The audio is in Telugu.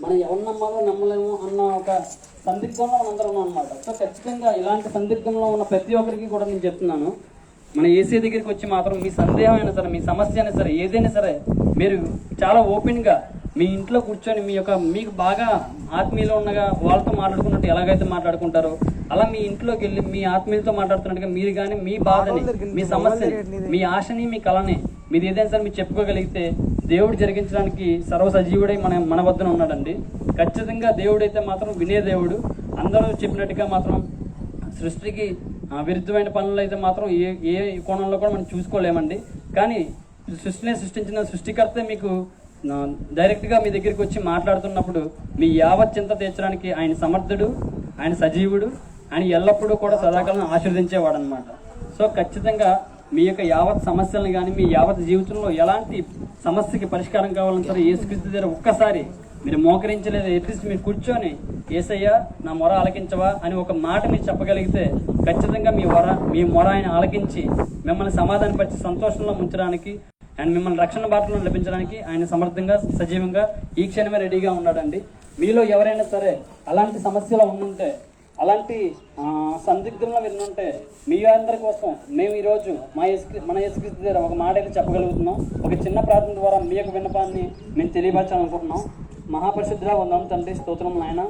మనం ఎవరు నమ్మాలో నమ్మలేము అన్న ఒక సందిగ్ధంలో మనందరం ఉన్నాం అనమాట. సో ఖచ్చితంగా ఇలాంటి సందిగ్ధంలో ఉన్న ప్రతి ఒక్కరికి కూడా నేను చెప్తున్నాను, మన ఏసీ దగ్గరికి వచ్చి మాత్రం మీ సందేహం అయినా సరే, మీ సమస్య అయినా సరే, ఏదైనా సరే మీరు చాలా ఓపెన్గా మీ ఇంట్లో కూర్చొని మీకు బాగా ఆత్మీయులు ఉండగా వాళ్ళతో మాట్లాడుకున్నట్టు ఎలాగైతే మాట్లాడుకుంటారో అలా మీ ఇంట్లోకి వెళ్ళి మీ ఆత్మీయులతో మాట్లాడుతున్నట్టుగా మీరు కానీ మీ బాధని, మీ సమస్యని, మీ ఆశని, మీ కళని మీరు ఏదైనా సరే మీరు చెప్పుకోగలిగితే దేవుడు జరిగించడానికి సర్వసజీవుడై మన వద్దన ఉన్నాడండి. ఖచ్చితంగా దేవుడైతే మాత్రం వినే దేవుడు. అందరూ చెప్పినట్టుగా మాత్రం సృష్టికి విరుద్ధమైన పనులు అయితే మాత్రం ఏ కోణంలో కూడా మనం చూసుకోలేమండి. కానీ సృష్టిని సృష్టించిన సృష్టికర్త మీకు డైరెక్ట్గా మీ దగ్గరికి వచ్చి మాట్లాడుతున్నప్పుడు మీ యావత్ చింత తీర్చడానికి ఆయన సమర్థుడు, ఆయన సజీవుడు, ఆయన ఎల్లప్పుడూ కూడా సదాకాలం ఆశీర్వదించేవాడు అనమాట. సో ఖచ్చితంగా మీ యొక్క యావత్ సమస్యలను కానీ మీ యావత్ జీవితంలో ఎలాంటి సమస్యకి పరిష్కారం కావాలని సరే యేసుక్రీస్తు దగ్గర ఒక్కసారి మీరు మోకరించలేదు, అట్లీస్ట్ మీరు కూర్చొని యేసయ్యా నా మొర ఆలకించవా అని ఒక మాట మీరు చెప్పగలిగితే ఖచ్చితంగా మీ మొర ఆయన ఆలకించి మిమ్మల్ని సమాధానపరిచి సంతోషంలో ఉంచడానికి అండ్ మిమ్మల్ని రక్షణ బాటలో లభించడానికి ఆయన సమర్థంగా సజీవంగా ఈ క్షణమే రెడీగా ఉన్నాడండి. మీలో ఎవరైనా సరే అలాంటి సమస్యలు ఉండుంటే, అలాంటి సందిగ్ధంలో విన్నుంటే మీ అందరి కోసం మేము ఈరోజు మన యేసుక్రీస్తు దగ్గర ఒక మాట అయితే చెప్పగలుగుతున్నాం. ఒక చిన్న ప్రార్థన ద్వారా మీ యొక్క విన్నపాన్ని మేము తెలియపరచాలనుకుంటున్నాం. మహాపరిశుద్ధుడా వందనాలు తండ్రి, స్తోత్రం నాయన.